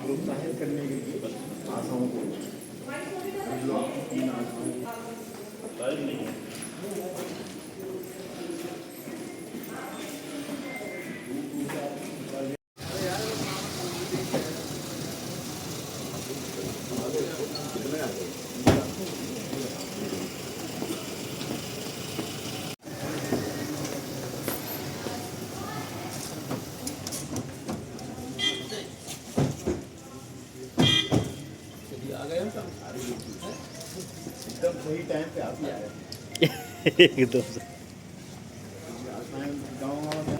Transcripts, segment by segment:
प्रोत्साहित करने के लिए आशाओं को हम लोग इन आशाओं एकदम सही टाइम पे आप ही आए एकदम से गाँव में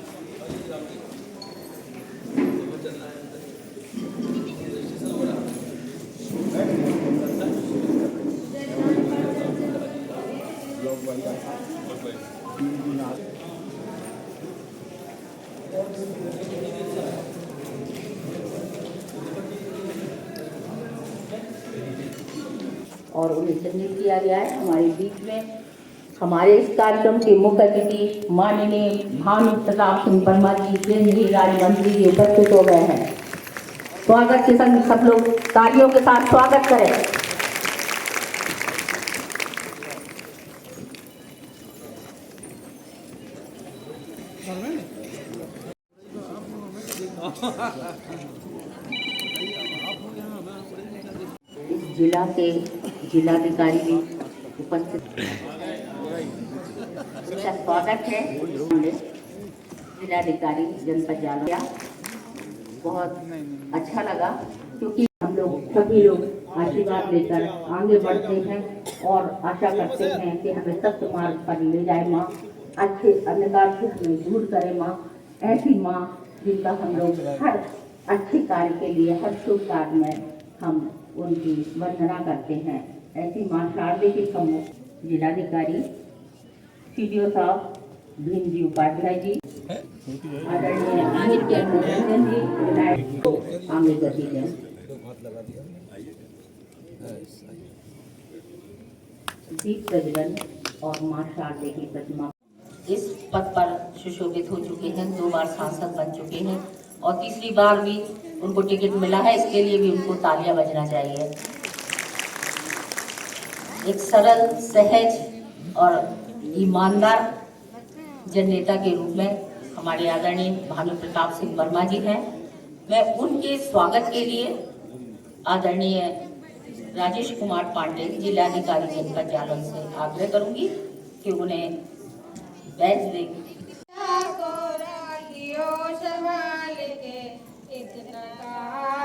और उन्हें चिन्हित किया गया है। हमारे बीच में हमारे इस कार्यक्रम के मुख्य अतिथि माननीय भानु प्रताप सिंह वर्मा जी केंद्रीय राज्य मंत्री जी उपस्थित हो गए हैं। स्वागत के संग सब लोग तालियों के साथ स्वागत करें। इस जिला के जिलाधिकारी भी उपस्थित, इसका स्वागत है। जिलाधिकारी जनपद जालोरिया, बहुत अच्छा लगा क्योंकि हम लोग सभी लोग आशीर्वाद लेकर आगे बढ़ते हैं और आशा करते हैं कि हमें सत्य मार्ग पर ले जाए माँ, अच्छे अंधकार से हमें दूर करे माँ। ऐसी माँ जिनका हम लोग हर अच्छे कार्य के लिए, हर शुभ कार्य में हम उनकी वंदना करते हैं। ऐसी माँ शारदे के सम्मुख जिलाधिकारी सीडीओ साहब भीम जी उपाध्याय जी, आदरणीय नित्य मोहन जी, विधायक आमिर गति जी, दीप प्रज्वलन और माँ शारदे की प्रतिमा इस पद पर सुशोभित हो चुके हैं। 2 बार सांसद बन चुके हैं और तीसरी बार भी उनको टिकट मिला है। इसके लिए भी उनको तालियां बजना चाहिए। एक सरल, सहज और ईमानदार जननेता के रूप में हमारे आदरणीय भानु प्रताप सिंह वर्मा जी हैं। मैं उनके स्वागत के लिए आदरणीय राजेश कुमार पांडे जिलाधिकारी जनपद जालौन से आग्रह करूंगी कि उन्हें बैच दें।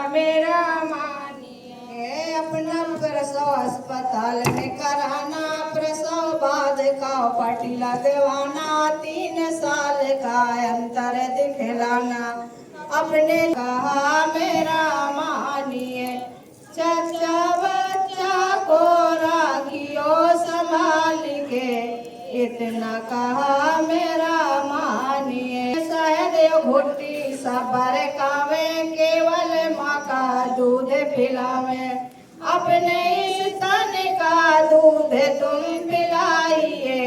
मेरा मानिए अपना प्रसव अस्पताल में कराना, प्रसव बाद का पट्टी लगवाना, 3 साल का अंतर दिखलाना। अपने कहा मेरा मानिए, चचा बच्चा को राखियो संभाल के, इतना कहा मेरा मानिए। सहदेव घुट्टी सबर कावे, केवल माँ का दूध पिलावे, अपने इस तन का दूध तुम पिलाइए,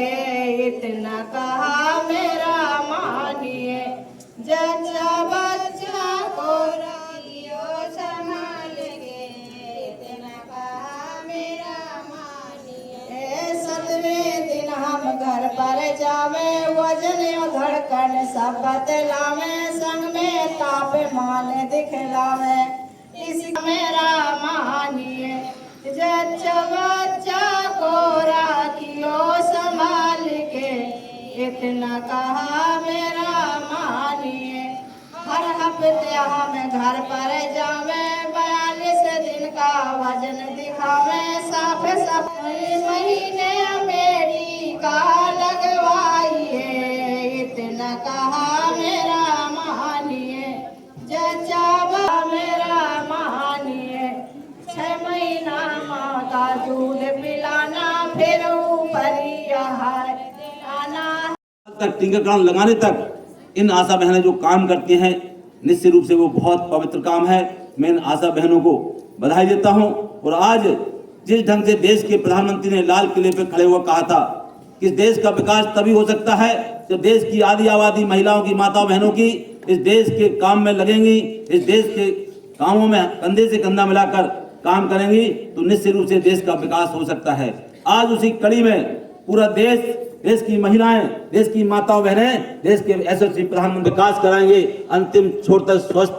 इतना कहा मेरा मानिए। जच्चा बच्चा को राखियो संभाल के, इतना कहा मेरा मानिए। 7वें दिन हम घर पर जावे, वजन धड़कन सब बतलावे, संग में तापमान दिखलावे, इसी मेरा मानिए। जच्चा बच्चा को राखियो संभाल के, इतना कहा मेरा मानिए। हर हफ्ते हम घर पर जावे, 42 दिन का वजन दिखावे, साफ महीने अमेरिका लगवाइए, इतना कहा मेरा मानिए। जच्चा मेरा मानिए। 6 महीना माँ का दूध पिलाना, फिर ऊपरी आहार आना तक टीकाकरण लगाने तक इन आशा बहनें जो काम करती हैं, निश्चित रूप से वो बहुत पवित्र काम है। मैं इन आशा बहनों को बधाई देता हूं। और आज जिस ढंग से देश के प्रधानमंत्री ने लाल किले पर खड़े हुए कहा था कि इस देश का विकास तभी हो सकता है जब देश की आधी आबादी महिलाओं की, माताओं बहनों की इस देश के काम में लगेंगी, इस देश के कामों में कंधे से कंधा मिलाकर काम करेंगी तो निश्चित रूप से देश का विकास हो सकता है। आज उसी कड़ी में पूरा देश की महिलाएं, देश की माताओं बहनें, देश के यशस्वी प्रधानमंत्री विकास कराएंगे, अंतिम छोर तक स्वास्थ्य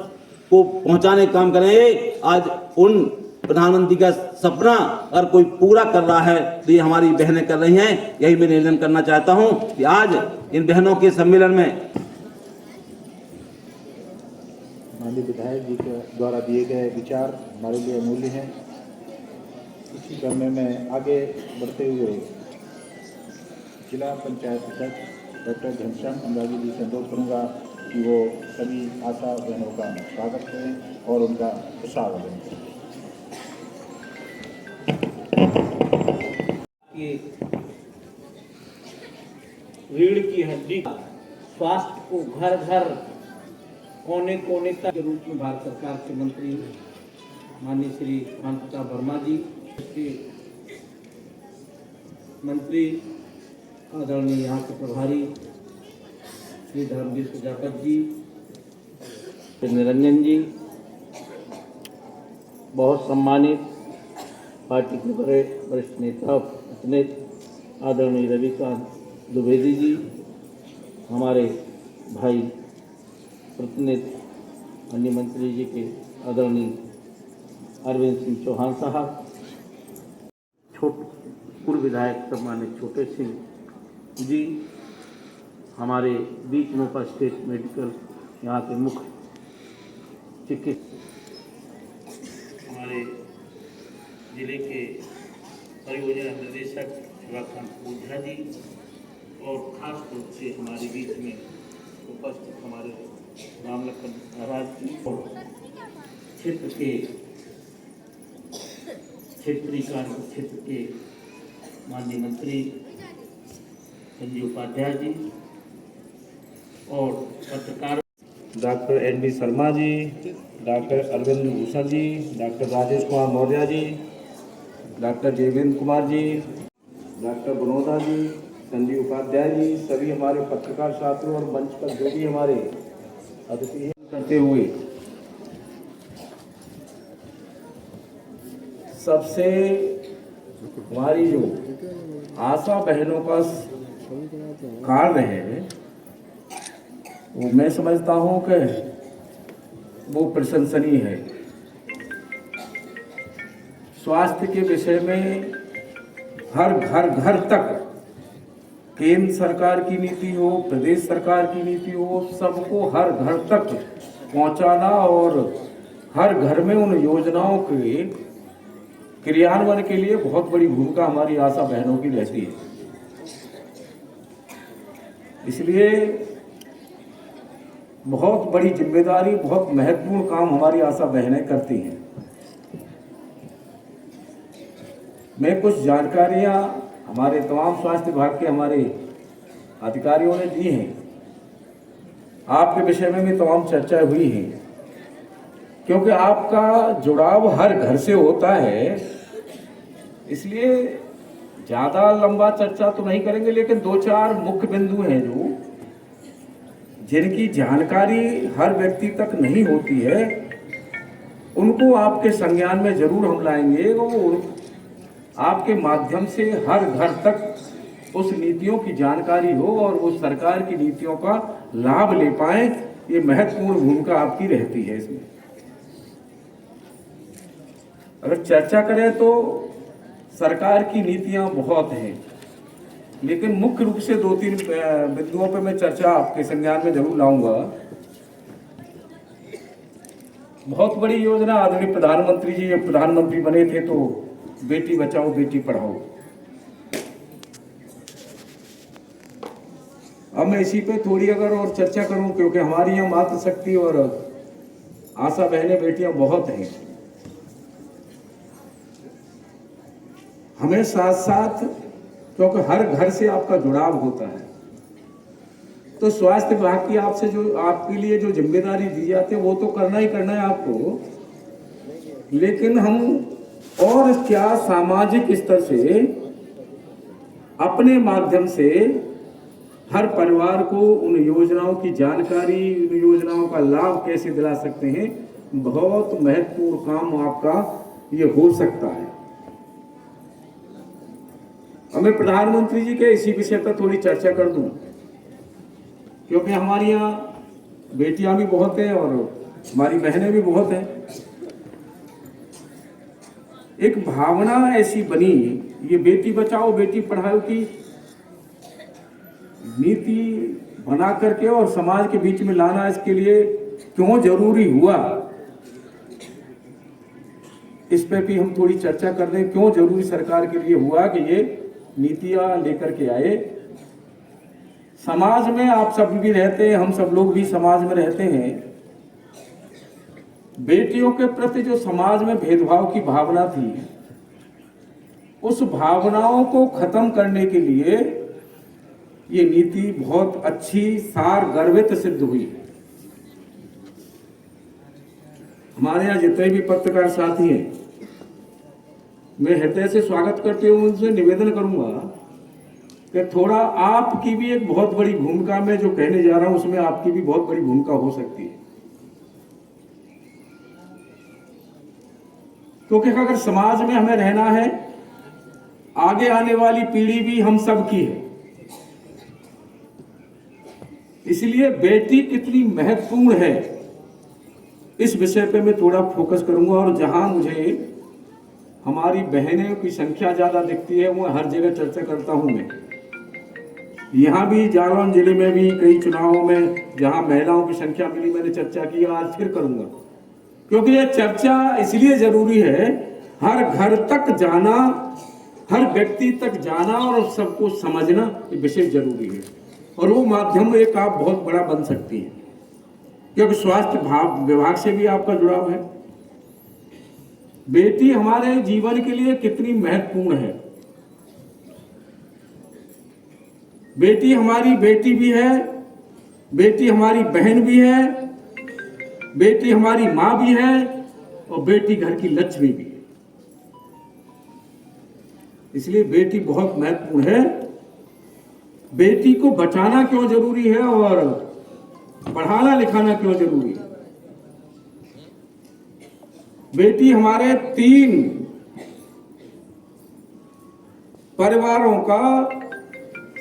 को पहुंचाने का काम करेंगे। आज उन प्रधानमंत्री का सपना अगर कोई पूरा कर रहा है तो ये हमारी बहनें कर रही हैं। यही मैं निवेदन करना चाहता हूं कि आज इन बहनों के सम्मेलन में माननीय विधायक जी के द्वारा दिए गए विचार हमारे लिए अमूल्य हैं। इसी क्रम में आगे बढ़ते हुए जिला पंचायत अध्यक्ष डॉक्टर घनश्याम अंगाजी जी से अनुरोध करूँगा कि वो सभी आशा बहनों का स्वागत करें और उनका उत्साह बढ़ाएं। रीढ़ की हड्डी स्वास्थ्य को घर घर कोने कोने तक के रूप में भारत सरकार के मंत्री माननीय श्री कांता वर्मा जी के मंत्री आदरणीय यहाँ के प्रभारी श्री धर्मवीर प्रजापत जी, निरंजन जी, बहुत सम्मानित पार्टी के बड़े वरिष्ठ नेता प्रतिनिधि आदरणीय रविकांत द्विवेदी जी, हमारे भाई प्रतिनिधि अन्य मंत्री जी के आदरणीय अरविंद सिंह चौहान साहब, पूर्व विधायक सम्मानित छोटे सिंह जी, हमारे बीच में उपस्थित मेडिकल यहाँ के मुख्य चिकित्सक, हमारे जिले के परियोजना निदेशक शिवाकांत ओझा जी और खास रूप से हमारे बीच में उपस्थित हमारे रामलखन महाराज जी और क्षेत्र के क्षेत्र के माननीय मंत्री संजीव उपाध्याय जी और पत्रकार doctor N B Sharma ji, doctor Arvind Bhushan ji, doctor Rajesh Kumar Maurya ji, doctor Jayvindra Kumar ji, doctor बनोदा जी, संजीव उपाध्याय जी, सभी हमारे पत्रकार छात्रों और मंच पर जो भी हमारे अतिथि करते हुए सबसे हमारी जो आशा बहनों का कार्य है वो मैं समझता हूँ कि वो प्रशंसनीय है। स्वास्थ्य के विषय में हर घर तक केंद्र सरकार की नीति हो, प्रदेश सरकार की नीति हो, सबको हर घर तक पहुंचाना और हर घर में उन योजनाओं के क्रियान्वयन के लिए बहुत बड़ी भूमिका हमारी आशा बहनों की रहती है। इसलिए बहुत बड़ी जिम्मेदारी, बहुत महत्वपूर्ण काम हमारी आशा बहनें करती हैं। मैं कुछ जानकारियां हमारे तमाम स्वास्थ्य विभाग के हमारे अधिकारियों ने दी हैं। आपके विषय में भी तमाम चर्चा हुई है, क्योंकि आपका जुड़ाव हर घर से होता है, इसलिए ज़्यादा लंबा चर्चा तो नहीं करेंगे, लेकिन दो चार मुख्य बिंदु हैं जो जिनकी जानकारी हर व्यक्ति तक नहीं होती है, उनको आपके संज्ञान में जरूर हम लाएंगे और आपके माध्यम से हर घर तक उस नीतियों की जानकारी हो और उस सरकार की नीतियों का लाभ ले पाएं। ये महत्वपूर्ण भूमिका आपकी रहती है। इसमें अगर चर्चा करें तो सरकार की नीतियां बहुत हैं, लेकिन मुख्य रूप से दो तीन बिंदुओं पर मैं चर्चा आपके संज्ञान में जरूर लाऊंगा। बहुत बड़ी योजना आदरणीय प्रधानमंत्री जी प्रधानमंत्री बने थे तो बेटी बचाओ बेटी पढ़ाओ। अब मैं इसी पे थोड़ी अगर और चर्चा करूं, क्योंकि हमारी यहाँ मातृशक्ति और आशा बहनें बेटियां बहुत हैं। हमें साथ साथ, क्योंकि हर घर से आपका जुड़ाव होता है, तो स्वास्थ्य विभाग की आपसे जो आपके लिए जो जिम्मेदारी दी जाती है वो तो करना ही करना है आपको, लेकिन हम और क्या सामाजिक स्तर से अपने माध्यम से हर परिवार को उन योजनाओं की जानकारी, उन योजनाओं का लाभ कैसे दिला सकते हैं, बहुत महत्वपूर्ण काम आपका ये हो सकता है। अब मैं प्रधानमंत्री जी के इसी विषय पर थोड़ी चर्चा कर दूं, क्योंकि हमारी यहाँ बेटियां भी बहुत हैं और हमारी बहनें भी बहुत हैं। एक भावना ऐसी बनी, ये बेटी बचाओ बेटी पढ़ाओ की नीति बना करके और समाज के बीच में लाना इसके लिए क्यों जरूरी हुआ, इस पे भी हम थोड़ी चर्चा कर दें। क्यों जरूरी सरकार के लिए हुआ कि ये नीतियां लेकर के आए। समाज में आप सब भी रहते हैं, हम सब लोग भी समाज में रहते हैं। बेटियों के प्रति जो समाज में भेदभाव की भावना थी, उस भावनाओं को खत्म करने के लिए ये नीति बहुत अच्छी सार गर्भित सिद्ध हुई। हमारे यहाँ जितने भी पत्रकार साथी हैं, मैं हृदय से स्वागत करते हुए उनसे निवेदन करूंगा कि थोड़ा आपकी भी एक बहुत बड़ी भूमिका में जो कहने जा रहा हूं, उसमें आपकी भी बहुत बड़ी भूमिका हो सकती है। क्योंकि अगर समाज में हमें रहना है, आगे आने वाली पीढ़ी भी हम सब की है, इसलिए बेटी कितनी महत्वपूर्ण है इस विषय पे मैं थोड़ा फोकस करूंगा। और जहां मुझे हमारी बहनों की संख्या ज्यादा दिखती है, वो हर जगह चर्चा करता हूं मैं। यहाँ भी जालौन जिले में भी कई चुनावों में जहां महिलाओं की संख्या मिली, मैंने चर्चा की, आज फिर करूंगा, क्योंकि यह चर्चा इसलिए जरूरी है। हर घर तक जाना, हर व्यक्ति तक जाना और सबको समझना ये विषय जरूरी है। और वो माध्यम एक आप बहुत बड़ा बन सकती है, क्योंकि स्वास्थ्य विभाग से भी आपका जुड़ाव है। बेटी हमारे जीवन के लिए कितनी महत्वपूर्ण है। बेटी हमारी बेटी भी है, बेटी हमारी बहन भी है, बेटी हमारी मां भी है और बेटी घर की लक्ष्मी भी है। इसलिए बेटी बहुत महत्वपूर्ण है। बेटी को बचाना क्यों जरूरी है और पढ़ाना लिखाना क्यों जरूरी है। बेटी हमारे 3 परिवारों का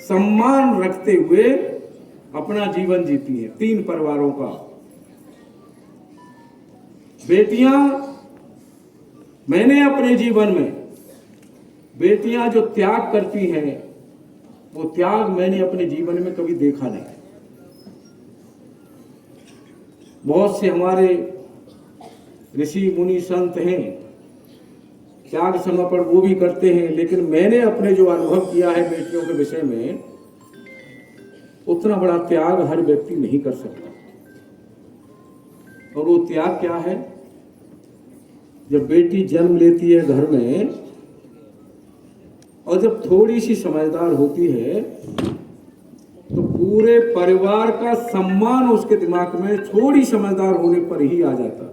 सम्मान रखते हुए अपना जीवन जीती है। 3 परिवारों का बेटियां, मैंने अपने जीवन में बेटियां जो त्याग करती हैं, वो त्याग मैंने अपने जीवन में कभी देखा नहीं। बहुत से हमारे ऋषि मुनि संत हैं, त्याग समर्पण वो भी करते हैं, लेकिन मैंने अपने जो अनुभव किया है बेटियों के विषय में, उतना बड़ा त्याग हर व्यक्ति नहीं कर सकता। और वो त्याग क्या है? जब बेटी जन्म लेती है घर में और जब थोड़ी सी समझदार होती है, तो पूरे परिवार का सम्मान उसके दिमाग में थोड़ी समझदार होने पर ही आ जाता है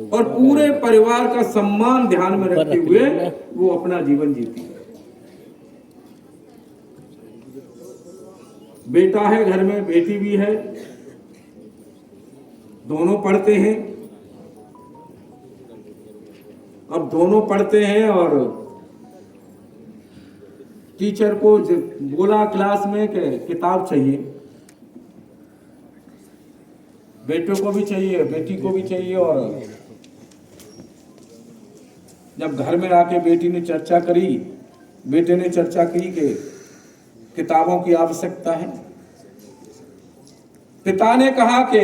और पूरे परिवार का सम्मान ध्यान में रखते हुए वो अपना जीवन जीती है। बेटा है घर में, बेटी भी है, दोनों पढ़ते हैं। अब दोनों पढ़ते हैं और टीचर को बोला क्लास में कि किताब चाहिए, बेटे को भी चाहिए, बेटी को भी चाहिए। और जब घर में आके बेटी ने चर्चा करी, बेटे ने चर्चा की कि किताबों की आवश्यकता है, पिता ने कहा कि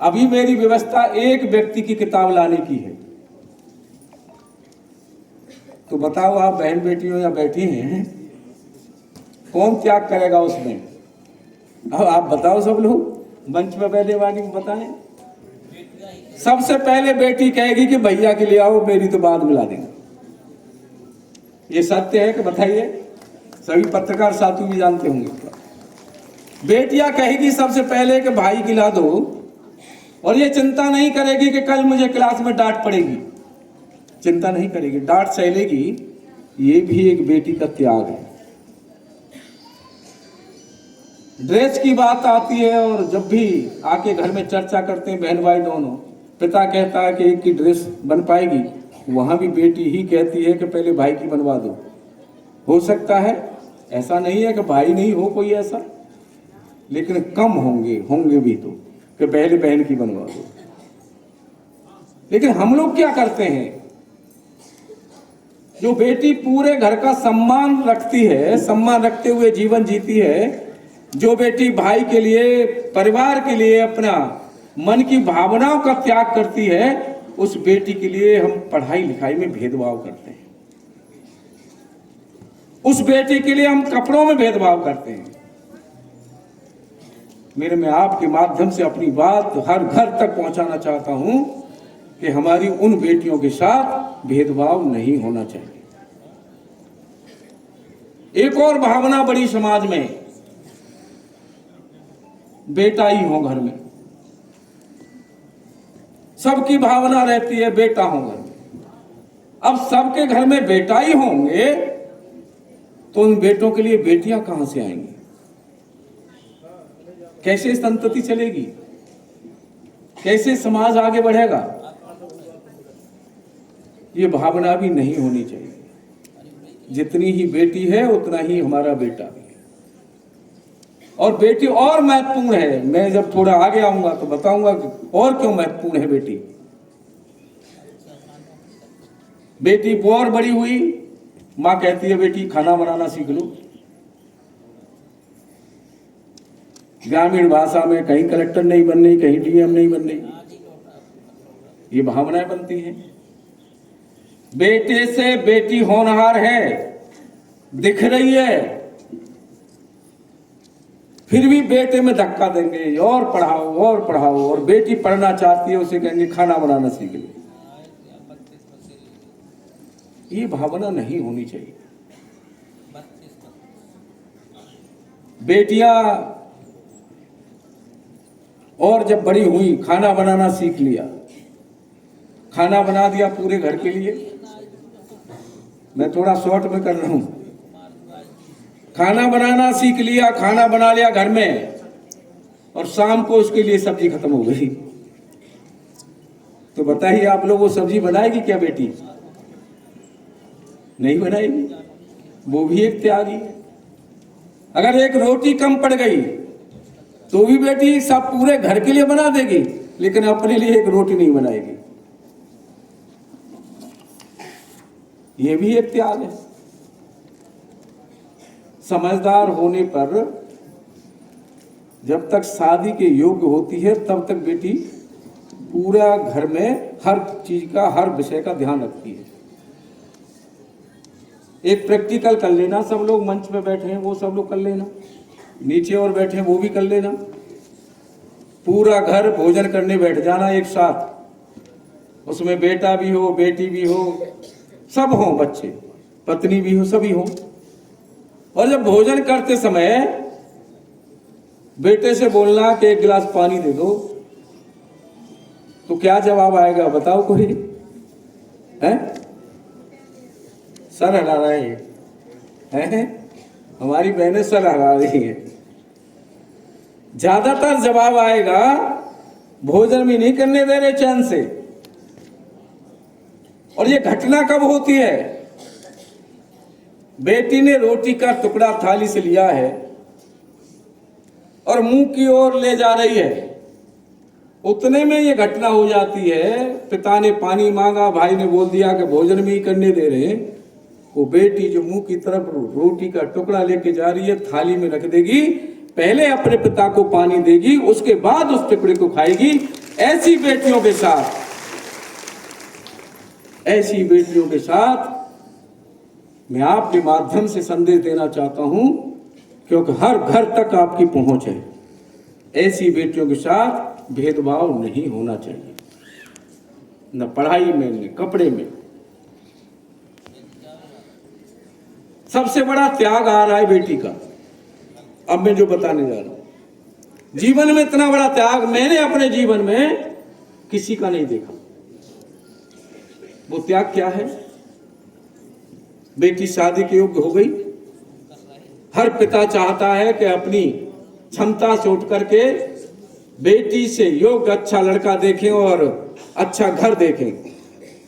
अभी मेरी व्यवस्था एक व्यक्ति की किताब लाने की है। तो बताओ आप बहन बेटियों या बैठी हैं, कौन त्याग करेगा उसमें? अब आप बताओ, सब लोग मंच में बैठे वाली बताएं। सबसे पहले बेटी कहेगी कि भैया के लिए आओ, मेरी तो बाद में ला देंगे। ये सत्य है कि बताइए? सभी पत्रकार साथी भी जानते होंगे। बेटियां कहेगी सबसे पहले कि भाई की ला दो, और ये चिंता नहीं करेगी कि कल मुझे क्लास में डांट पड़ेगी, चिंता नहीं करेगी, डांट सहेलेगी। ये भी एक बेटी का त्याग है। ड्रेस की बात आती है और जब भी आके घर में चर्चा करते हैं बहन भाई दोनों, पिता कहता है कि एक की ड्रेस बन पाएगी, वहां भी बेटी ही कहती है कि पहले भाई की बनवा दो। हो सकता है, ऐसा नहीं है कि भाई नहीं हो कोई ऐसा, लेकिन कम होंगे भी तो कि पहले बहन की बनवा दो। लेकिन हम लोग क्या करते हैं, जो बेटी पूरे घर का सम्मान रखती है, सम्मान रखते हुए जीवन जीती है, जो बेटी भाई के लिए, परिवार के लिए अपना मन की भावनाओं का त्याग करती है, उस बेटी के लिए हम पढ़ाई लिखाई में भेदभाव करते हैं। उस बेटी के लिए हम कपड़ों में भेदभाव करते हैं। मैं आपके माध्यम से अपनी बात हर घर तक पहुंचाना चाहता हूं कि हमारी उन बेटियों के साथ भेदभाव नहीं होना चाहिए। एक और भावना बड़ी समाज में, बेटा ही हो घर में, सबकी भावना रहती है बेटा हो घर में। अब सबके घर में बेटा ही होंगे तो उन बेटों के लिए बेटियां कहां से आएंगी? कैसे संतति चलेगी? कैसे समाज आगे बढ़ेगा? ये भावना भी नहीं होनी चाहिए। जितनी ही बेटी है उतना ही हमारा बेटा भी है, और बेटी और महत्वपूर्ण है। मैं जब थोड़ा आगे आऊंगा तो बताऊंगा कि और क्यों महत्वपूर्ण है बेटी। बेटी और बड़ी हुई, मां कहती है बेटी खाना बनाना सीख लो। ग्रामीण भाषा में कहीं कलेक्टर नहीं बननी, कहीं डीएम नहीं बननी, ये भावनाएं बनती हैं। बेटे से बेटी होनहार है, दिख रही है, फिर भी बेटे में धक्का देंगे, और पढ़ाओ, और बेटी पढ़ना चाहती है उसे कहेंगे खाना बनाना सीख ले। ये भावना नहीं होनी चाहिए। बेटियां और जब बड़ी हुई, खाना बनाना सीख लिया, खाना बना दिया पूरे घर के लिए। मैं थोड़ा शॉर्ट में कर रहा हूं। खाना बनाना सीख लिया, खाना बना लिया घर में, और शाम को उसके लिए सब्जी खत्म हो गई, तो बताइए आप लोग वो सब्जी बनाएगी क्या बेटी? नहीं बनाएगी। वो भी एक त्यागी है। अगर एक रोटी कम पड़ गई तो भी बेटी सब पूरे घर के लिए बना देगी, लेकिन अपने लिए एक रोटी नहीं बनाएगी। ये भी एक त्याग है। समझदार होने पर जब तक शादी के योग्य होती है तब तक बेटी पूरा घर में हर चीज का, हर विषय का ध्यान रखती है। एक प्रैक्टिकल कर लेना, सब लोग मंच पे बैठे हैं वो सब लोग कर लेना, नीचे और बैठे हैं वो भी कर लेना। पूरा घर भोजन करने बैठ जाना एक साथ, उसमें बेटा भी हो, बेटी भी हो, सब हो, बच्चे, पत्नी भी हो, सभी हो। और जब भोजन करते समय बेटे से बोलना कि एक गिलास पानी दे दो, तो क्या जवाब आएगा बताओ कोई? है? सर हिला रहे हैं, हमारी बहनें सर हिला रही हैं। ज्यादातर जवाब आएगा भोजन भी नहीं करने दे रहे चैन से। और ये घटना कब होती है? बेटी ने रोटी का टुकड़ा थाली से लिया है और मुंह की ओर ले जा रही है, उतने में ये घटना हो जाती है। पिता ने पानी मांगा, भाई ने बोल दिया कि भोजन भी करने दे रहे हैं। वो बेटी जो मुंह की तरफ रोटी का टुकड़ा लेके जा रही है, थाली में रख देगी, पहले अपने पिता को पानी देगी, उसके बाद उस टुकड़े को खाएगी। ऐसी बेटियों के साथ मैं आपके माध्यम से संदेश देना चाहता हूं, क्योंकि हर घर तक आपकी पहुंच है। ऐसी बेटियों के साथ भेदभाव नहीं होना चाहिए, न पढ़ाई में, न कपड़े में। सबसे बड़ा त्याग आ रहा है बेटी का। अब मैं जो बताने जा रहा हूं, जीवन में इतना बड़ा त्याग मैंने अपने जीवन में किसी का नहीं देखा। वो त्याग क्या है? बेटी शादी के योग्य हो गई। हर पिता चाहता है कि अपनी क्षमता से उठ करके बेटी से योग्य अच्छा लड़का देखें और अच्छा घर देखें।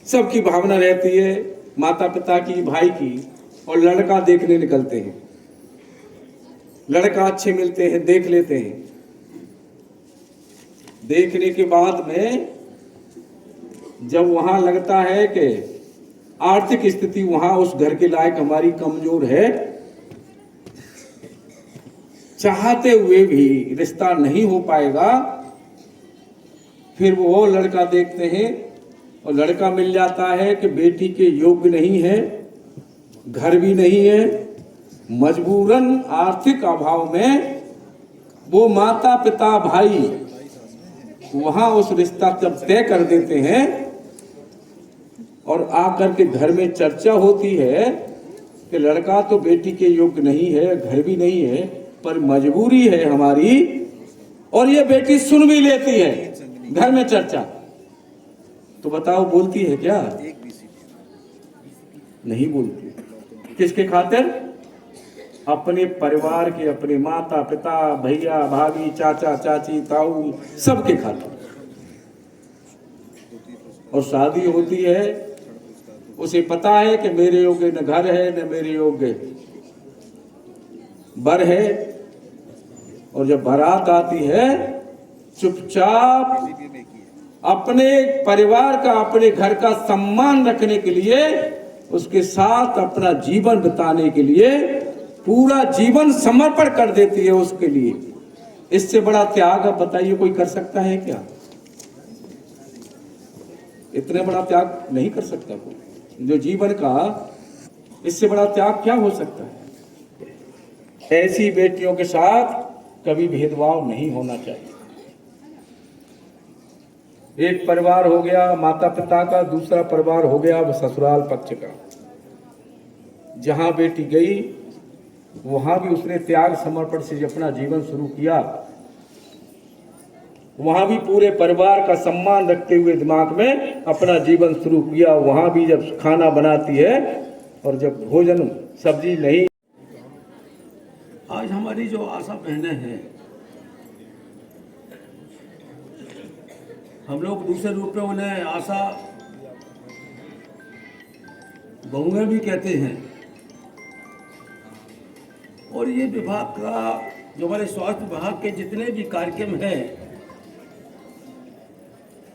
सबकी भावना रहती है माता पिता की, भाई की, और लड़का देखने निकलते हैं। लड़का अच्छे मिलते हैं, देख लेते हैं। देखने के बाद में जब वहां लगता है कि आर्थिक स्थिति वहां उस घर के लायक हमारी कमजोर है, चाहते हुए भी रिश्ता नहीं हो पाएगा, फिर वो लड़का देखते हैं और लड़का मिल जाता है कि बेटी के योग्य नहीं है, घर भी नहीं है। मजबूरन आर्थिक अभाव में वो माता पिता भाई वहां उस रिश्ता जब तय कर देते हैं और आकर के घर में चर्चा होती है कि लड़का तो बेटी के योग्य नहीं है, घर भी नहीं है, पर मजबूरी है हमारी, और ये बेटी सुन भी लेती है घर में चर्चा, तो बताओ बोलती है क्या? नहीं बोलती। किसके खातिर? अपने परिवार के, अपने माता पिता, भैया भाभी, चाचा चाची, ताऊ, सबके खातिर। और शादी होती है, उसे पता है कि मेरे योग्य न घर है न मेरे योग्य बर है, और जब बारात आती है चुपचाप अपने परिवार का, अपने घर का सम्मान रखने के लिए, उसके साथ अपना जीवन बिताने के लिए पूरा जीवन समर्पण कर देती है उसके लिए। इससे बड़ा त्याग अब बताइए कोई कर सकता है क्या? इतने बड़ा त्याग नहीं कर सकता कोई जो जीवन का, इससे बड़ा त्याग क्या हो सकता है? ऐसी बेटियों के साथ कभी भेदभाव नहीं होना चाहिए। एक परिवार हो गया माता पिता का, दूसरा परिवार हो गया ससुराल पक्ष का। जहां बेटी गई वहां भी उसने त्याग समर्पण से अपना जीवन शुरू किया। वहां भी पूरे परिवार का सम्मान रखते हुए दिमाग में अपना जीवन शुरू किया। वहां भी जब खाना बनाती है और जब भोजन सब्जी नहीं। आज हमारी जो आशा बहनें हैं, हम लोग दूसरे रूप में उन्हें आशा बहुएं भी कहते हैं, और ये विभाग का जो हमारे स्वास्थ्य विभाग के जितने भी कार्यक्रम हैं,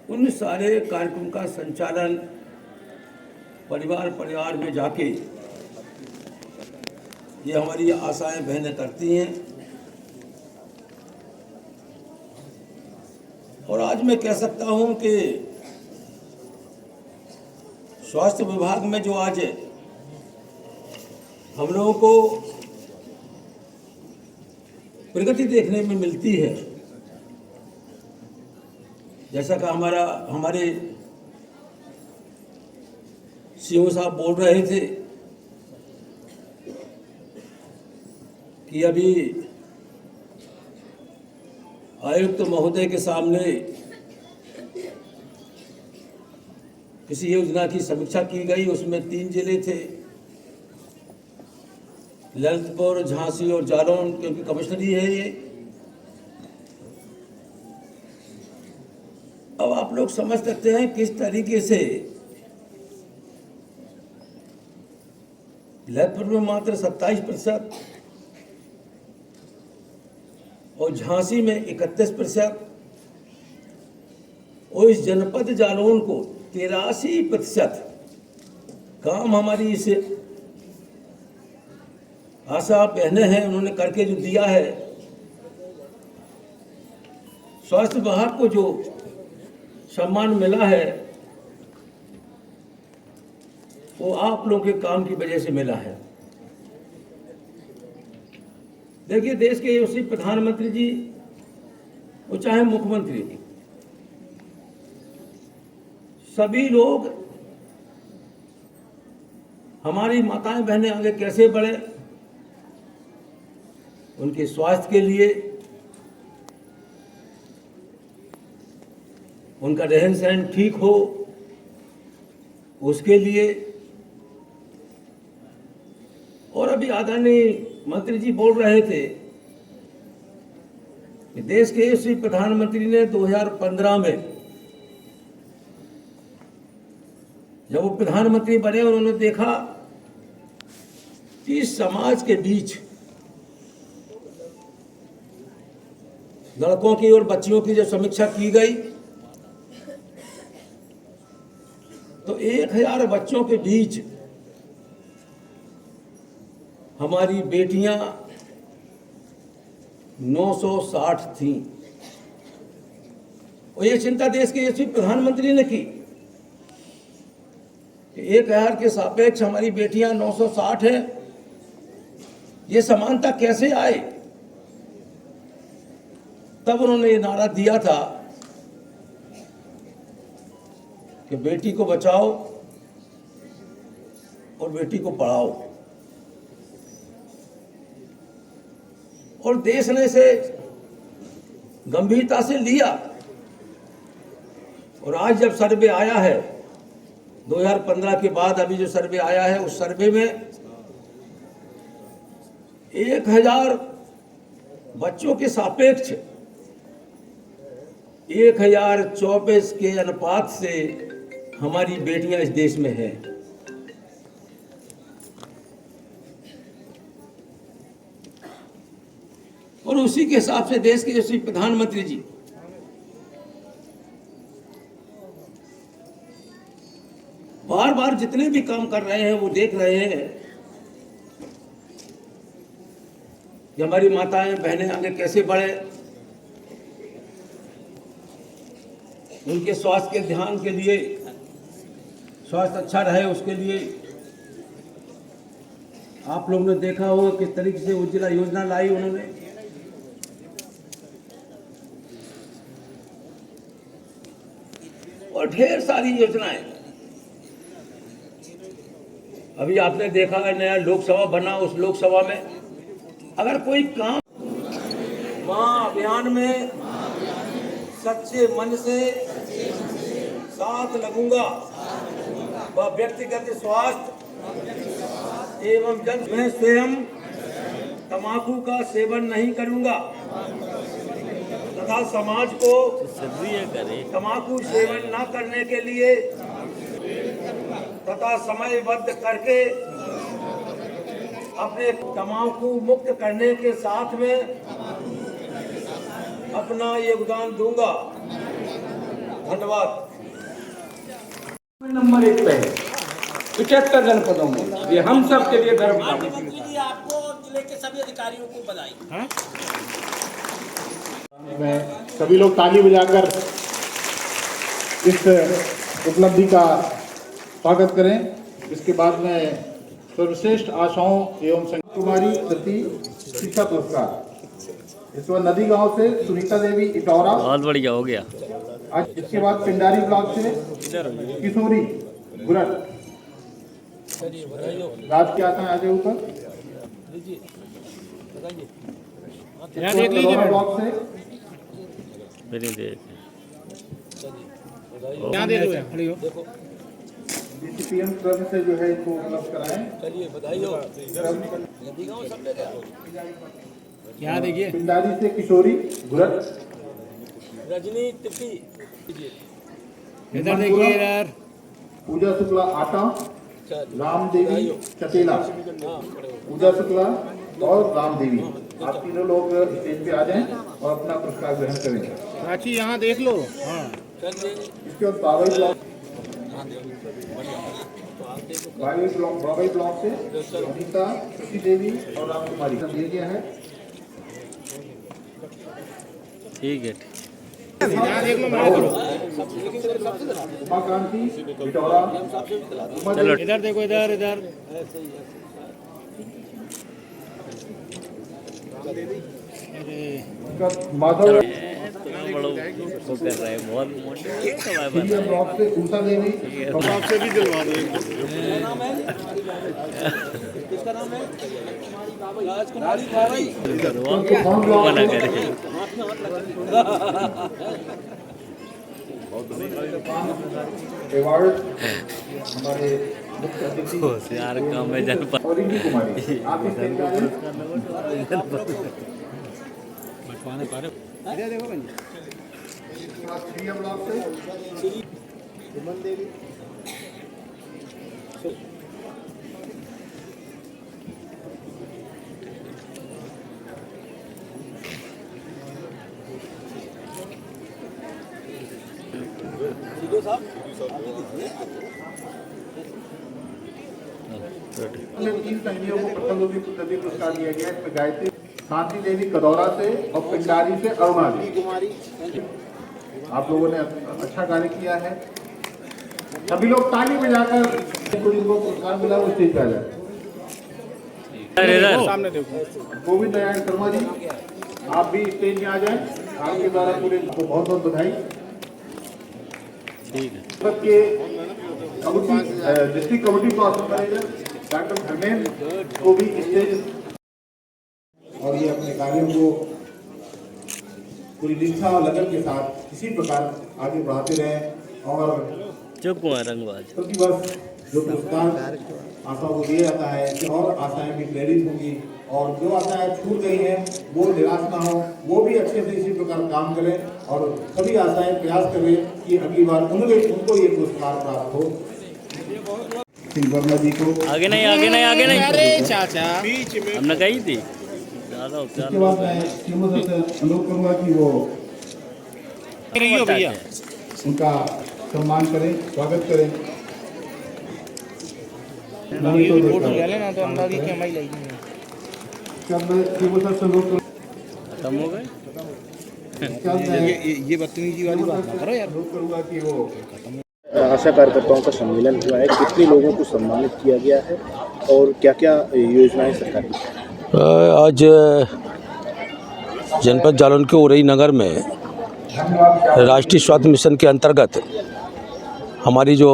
उन सारे कार्यक्रम का संचालन परिवार में जाके ये हमारी आशाएं बहनें करती हैं। और आज मैं कह सकता हूं कि स्वास्थ्य विभाग में जो आज हम लोगों को प्रगति देखने में मिलती है, जैसा कि हमारे सीओ साहब बोल रहे थे कि अभी आयुक्त महोदय के सामने किसी योजना की समीक्षा की गई। उसमें 3 जिले थे, ललितपुर, झांसी और जालौन, क्योंकि कमिश्नरी है ये। अब आप लोग समझ सकते हैं किस तरीके से ललितपुर में मात्र 27% और झांसी में 31%, और इस जनपद जालौन को 83% काम हमारी इस आशा बहनें हैं उन्होंने करके जो दिया है। स्वास्थ्य विभाग को जो सम्मान मिला है वो आप लोगों के काम की वजह से मिला है। देखिए, देश के यशस्वी प्रधानमंत्री जी, वो चाहे मुख्यमंत्री जी, सभी लोग हमारी माताएं बहनें आगे कैसे बढ़े, उनके स्वास्थ्य के लिए, उनका रहन सहन ठीक हो उसके लिए। और अभी आदरणीय मंत्री जी बोल रहे थे कि देश के यशस्वी प्रधानमंत्री ने 2015 में जब वो प्रधानमंत्री बने, उन्होंने देखा कि समाज के बीच लड़कों की और बच्चियों की जब समीक्षा की गई तो 1000 बच्चों के बीच हमारी बेटियां 960 थीं। और ये चिंता देश के यशस्वी प्रधानमंत्री ने की कि 1000 के सापेक्ष हमारी बेटियां 960 हैं, ये समानता कैसे आए। तब उन्होंने ये नारा दिया था कि बेटी को बचाओ और बेटी को पढ़ाओ। और देश ने इसे गंभीरता से लिया। और आज जब सर्वे आया है 2015 के बाद, अभी जो सर्वे आया है, उस सर्वे में 1000 बच्चों के सापेक्ष 1024 के अनुपात से हमारी बेटियां इस देश में हैं। और उसी के हिसाब से देश के यशस्वी प्रधानमंत्री जी बार बार जितने भी काम कर रहे हैं वो देख रहे हैं कि हमारी माताएं बहनें आगे कैसे बढ़े, उनके स्वास्थ्य के ध्यान के लिए, स्वास्थ्य अच्छा रहे उसके लिए आप लोगों ने देखा होगा किस तरीके से उज्ज्वला योजना लाई उन्होंने। और ढेर सारी योजनाएं। अभी आपने देखा है नया लोकसभा बना, उस लोकसभा में अगर कोई काम मां अभियान में सच्चे मन से साथ लगूंगा व व्यक्तिगत स्वास्थ्य एवं जन में स्वयं तंबाकू का सेवन नहीं करूंगा तथा समाज को तंबाकू सेवन न करने के लिए तथा समयबद्ध करके अपने तंबाकू मुक्त करने के साथ में अपना योगदान दूंगा। धन्यवाद। नंबर 1 पे है 75 जनपदों में, ये हम सब के लिए गर्व का विषय है। मंत्री जी आपको और जिले के सभी अधिकारियों को बधाई। में सभी लोग ताली बजाकर इस उपलब्धि का स्वागत करें। इसके बाद में सर्वश्रेष्ठ आशाओं एवं संगीत कुमारी प्रति शिक्षा पुरस्कार इस बार नदी गांव से सुनीता देवी इटौरा, बहुत बढ़िया हो गया। आज इसके बाद पिंडारी ब्लॉक से किशोरी गुरट, राज क्या था आगे ऊपर ब्लॉक से डीसीपीएम क्लब से जो है इसको उपलब्ध कराएं। चलिए बधाई हो। क्या देखिए पिंडारी से किशोरी गुरट, रजनी तिप्पी इधर देखिए यार, पूजा शुक्ला आटा, राम देवी चटेला, पूजा शुक्ला और राम देवी, आप तीनों लोग स्टेज पे आ जाएं और अपना पुरस्कार ग्रहण करें। रांची यहाँ देख लो। हाँ इसके बाद बाबई ब्लॉक से अनीता शशि देवी और राम कुमारी दे दिया है। ठीक है। यहाँ देख लो, उमाकांति बिटौरा, चलो इधर देखो, इधर इधर माधव बड़ों को कर रहे हैं, बहुत मोटे ब्लॉक से उषा देवी, आपसे भी दिलवा दो। किसका नाम है? राजकुमारी बाबई। मना करे अवार्ड हमारे मुख्य अतिथि यार काम में जल और रिंकी कुमारी, आप इस तीन संगियों को प्रथम द्वितीय पुरस्कार दिया गया है। इसमें गायत्री शांति देवी कदौरा से और पिंडारी से अरुणा जी। आप लोगों ने अच्छा कार्य किया है। सभी लोग ताली बजाकर जिनको पुरस्कार मिला वो स्टेज पे आ जाए। गोविंद दयाल शर्मा जी आप भी स्टेज में आ जाए। आपके द्वारा पूरे को बहुत बहुत बधाई। सबके डिस्ट्रिक्ट कमेटी को आसन मैनेजर डॉक्टर धर्मेंद्र को भी स्टेज और ये अपने कार्यों को पूरी निष्ठा और लगन के साथ इसी प्रकार आगे बढ़ाते रहें और प्रतिवर्ष जो पुरस्कार आशाओं को दिया जाता है कि और आशाएं भी प्रेरित होंगी और जो आशाएं छूट गई हैं वो निराश ना हो, वो भी अच्छे से इसी प्रकार काम करें और सभी आशाएं प्रयास करें कि अगली बार उनको ये पुरस्कार प्राप्त हो। वर्मा जी को आगे नहीं अरे चाचा हमने कही थी इसके बाद मैं अनुरोध करूंगा कि वो भैया उनका सम्मान करें, स्वागत करें। खत्म हो गए ये बदतमीजी वाली बात ना करो यार। करूंगा कि वो आशा कार्यकर्ताओं का सम्मेलन हुआ है, कितने लोगों को सम्मानित किया गया है और क्या क्या योजनाएं सरकार की? आज जनपद जालौन के उरई नगर में राष्ट्रीय स्वास्थ्य मिशन के अंतर्गत हमारी जो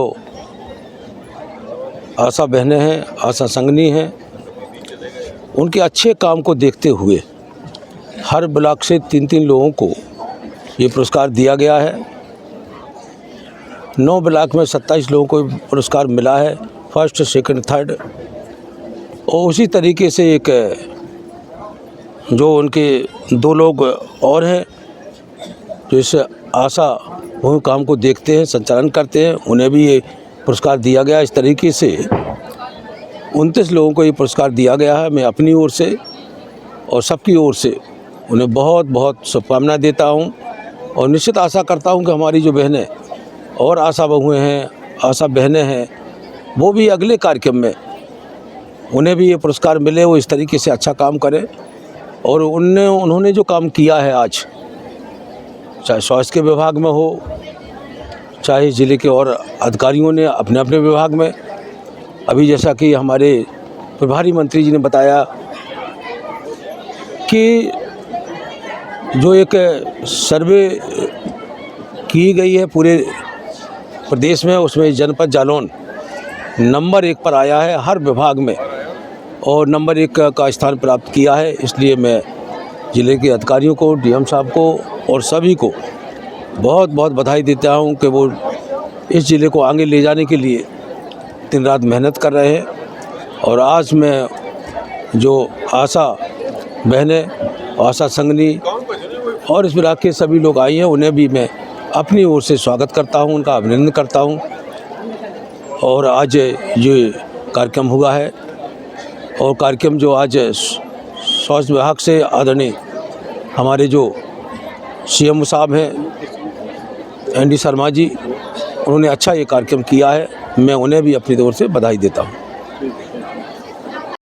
आशा बहनें हैं, आशा संगनी हैं, उनके अच्छे काम को देखते हुए हर ब्लॉक से 3-3 लोगों को ये पुरस्कार दिया गया है। 9 ब्लॉक में 27 लोगों को पुरस्कार मिला है, फर्स्ट, सेकंड, थर्ड। और उसी तरीके से एक जो उनके 2 लोग और हैं जो इस आशा वह काम को देखते हैं, संचालन करते हैं, उन्हें भी ये पुरस्कार दिया गया। इस तरीके से 29 लोगों को ये पुरस्कार दिया गया है। मैं अपनी ओर से और सबकी ओर से उन्हें बहुत बहुत शुभकामनाएं देता हूं और निश्चित आशा करता हूं कि हमारी जो बहनें और आशा बहुएँ हैं, आशा बहनें हैं, वो भी अगले कार्यक्रम में उन्हें भी ये पुरस्कार मिले, वो इस तरीके से अच्छा काम करें। और उन्होंने जो काम किया है आज, चाहे स्वास्थ्य के विभाग में हो, चाहे ज़िले के और अधिकारियों ने अपने अपने विभाग में, अभी जैसा कि हमारे प्रभारी मंत्री जी ने बताया कि जो एक सर्वे की गई है पूरे प्रदेश में, उसमें जनपद जालौन नंबर 1 पर आया है हर विभाग में और नंबर 1 का स्थान प्राप्त किया है। इसलिए मैं ज़िले के अधिकारियों को, डीएम साहब को और सभी को बहुत बहुत बधाई देता हूं कि वो इस ज़िले को आगे ले जाने के लिए दिन रात मेहनत कर रहे हैं। और आज मैं जो आशा बहनें, आशा संगनी और इस ब्लॉक के सभी लोग आई हैं, उन्हें भी मैं अपनी ओर से स्वागत करता हूं, उनका अभिनंदन करता हूं। और आज ये कार्यक्रम हुआ है और कार्यक्रम जो आज स्वास्थ्य विभाग से आदरणीय हमारे जो सीएम साहब हैं एनडी शर्मा जी, उन्होंने अच्छा ये कार्यक्रम किया है। मैं उन्हें भी अपनी ओर से बधाई देता हूँ।